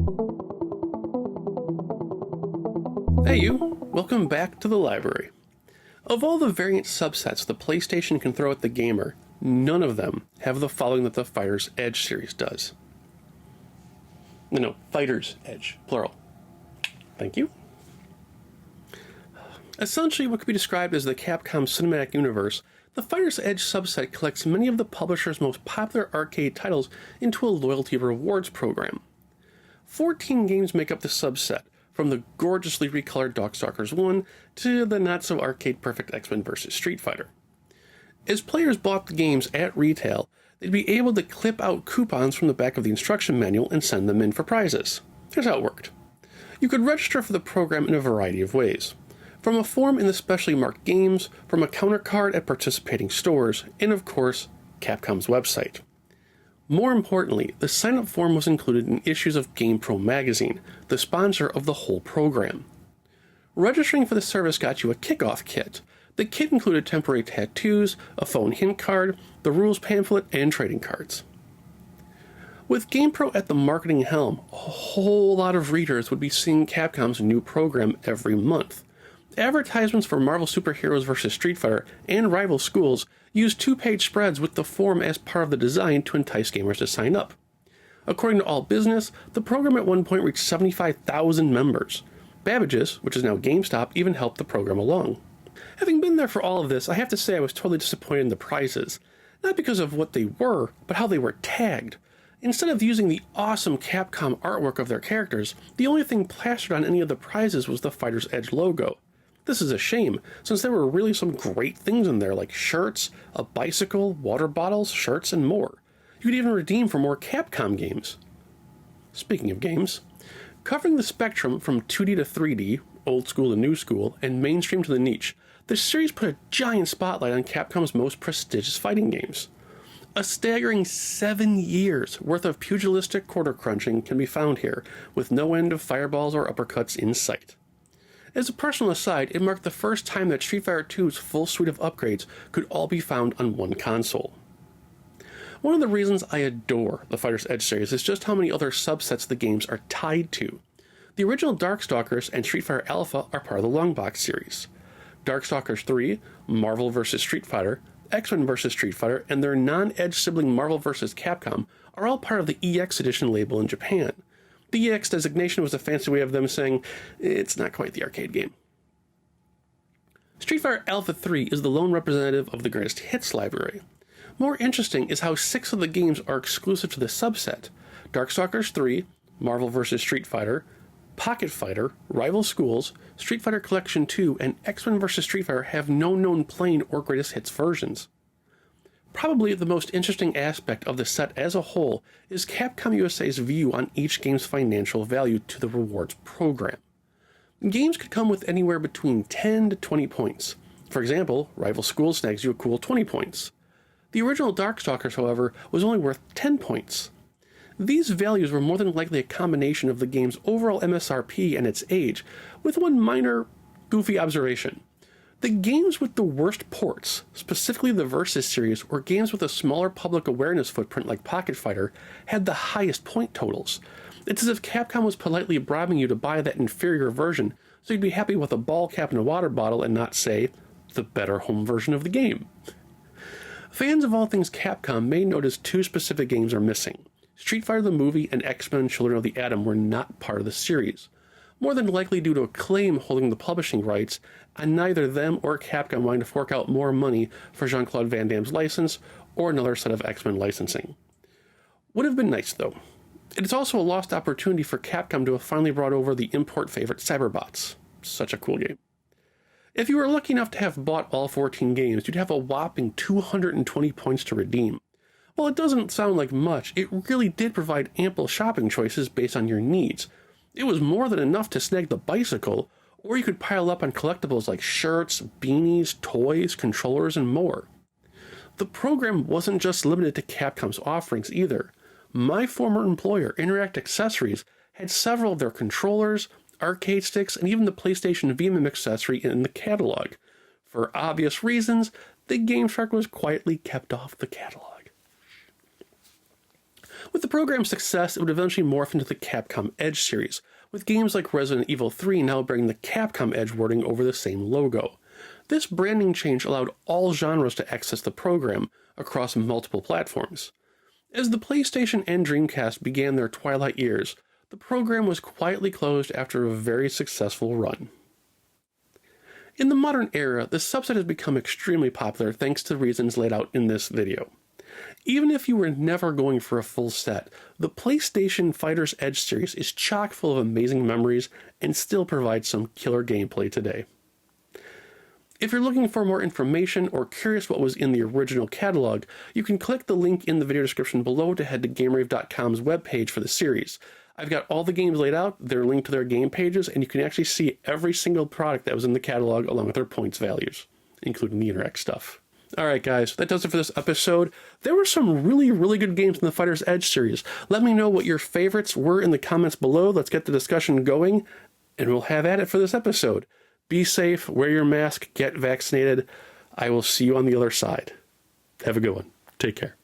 Hey you, welcome back to the library. Of all the variant subsets the PlayStation can throw at the gamer, none of them have the following that the Fighter's Edge series does. No, Fighter's Edge, plural. Thank you. Essentially what could be described as the Capcom cinematic universe, the Fighter's Edge subset collects many of the publisher's most popular arcade titles into a loyalty rewards program. 14 games make up the subset, from the gorgeously recolored Darkstalkers 1 to the not-so-arcade perfect X-Men vs. Street Fighter. As players bought the games at retail, they'd be able to clip out coupons from the back of the instruction manual and send them in for prizes. Here's how it worked. You could register for the program in a variety of ways. From a form in the specially marked games, from a counter card at participating stores, and of course, Capcom's website. More importantly, the sign-up form was included in issues of GamePro magazine, the sponsor of the whole program. Registering for the service got you a kickoff kit. The kit included temporary tattoos, a phone hint card, the rules pamphlet, and trading cards. With GamePro at the marketing helm, a whole lot of readers would be seeing Capcom's new program every month. Advertisements for Marvel Superheroes vs. Street Fighter and rival schools used two-page spreads with the form as part of the design to entice gamers to sign up. According to All Business, the program at one point reached 75,000 members. Babbage's, which is now GameStop, even helped the program along. Having been there for all of this, I have to say I was totally disappointed in the prizes. Not because of what they were, but how they were tagged. Instead of using the awesome Capcom artwork of their characters, the only thing plastered on any of the prizes was the Fighter's Edge logo. This is a shame, since there were really some great things in there like shirts, a bicycle, water bottles, shirts, and more. You could even redeem for more Capcom games. Speaking of games, covering the spectrum from 2D to 3D, old school to new school, and mainstream to the niche, this series put a giant spotlight on Capcom's most prestigious fighting games. A staggering 7 years worth of pugilistic quarter crunching can be found here, with no end of fireballs or uppercuts in sight. As a personal aside, it marked the first time that Street Fighter II's full suite of upgrades could all be found on one console. One of the reasons I adore the Fighter's Edge series is just how many other subsets the games are tied to. The original Darkstalkers and Street Fighter Alpha are part of the Longbox series. Darkstalkers 3, Marvel vs. Street Fighter, X-Men vs. Street Fighter, and their non-Edge sibling Marvel vs. Capcom are all part of the EX edition label in Japan. The EX designation was a fancy way of them saying, it's not quite the arcade game. Street Fighter Alpha 3 is the lone representative of the greatest hits library. More interesting is how 6 of the games are exclusive to the subset. Darkstalkers 3, Marvel vs. Street Fighter, Pocket Fighter, Rival Schools, Street Fighter Collection 2, and X-Men vs. Street Fighter have no known plain or greatest hits versions. Probably the most interesting aspect of the set as a whole is Capcom USA's view on each game's financial value to the rewards program. Games could come with anywhere between 10 to 20 points. For example, Rival School snags you a cool 20 points. The original Darkstalkers, however, was only worth 10 points. These values were more than likely a combination of the game's overall MSRP and its age, with one minor, goofy observation. The games with the worst ports, specifically the Versus series, or games with a smaller public awareness footprint like Pocket Fighter, had the highest point totals. It's as if Capcom was politely bribing you to buy that inferior version, so you'd be happy with a ball cap and a water bottle and not, say, the better home version of the game. Fans of all things Capcom may notice 2 specific games are missing. Street Fighter the movie and X-Men Children of the Atom were not part of the series, more than likely due to Acclaim holding the publishing rights, and neither them or Capcom wanting to fork out more money for Jean-Claude Van Damme's license or another set of X-Men licensing. Would have been nice, though. It is also a lost opportunity for Capcom to have finally brought over the import favorite Cyberbots. Such a cool game. If you were lucky enough to have bought all 14 games, you'd have a whopping 220 points to redeem. While it doesn't sound like much, it really did provide ample shopping choices based on your needs. It was more than enough to snag the bicycle, or you could pile up on collectibles like shirts, beanies, toys, controllers, and more. The program wasn't just limited to Capcom's offerings either. My former employer, Interact Accessories, had several of their controllers, arcade sticks, and even the PlayStation VMM accessory in the catalog. For obvious reasons, the Game Shark was quietly kept off the catalog. With the program's success, it would eventually morph into the Capcom Edge series, with games like Resident Evil 3 now bearing the Capcom Edge wording over the same logo. This branding change allowed all genres to access the program across multiple platforms. As the PlayStation and Dreamcast began their twilight years, the program was quietly closed after a very successful run. In the modern era, the subset has become extremely popular thanks to reasons laid out in this video. Even if you were never going for a full set, the PlayStation Fighter's Edge series is chock full of amazing memories and still provides some killer gameplay today. If you're looking for more information or curious what was in the original catalog, you can click the link in the video description below to head to Game-Rave.com's webpage for the series. I've got all the games laid out, they're linked to their game pages, and you can actually see every single product that was in the catalog along with their points values, including the Interact stuff. Alright guys, that does it for this episode. There were some really good games in the Fighter's Edge series. Let me know what your favorites were in the comments below. Let's get the discussion going, and we'll have at it for this episode. Be safe, wear your mask, get vaccinated. I will see you on the other side. Have a good one. Take care.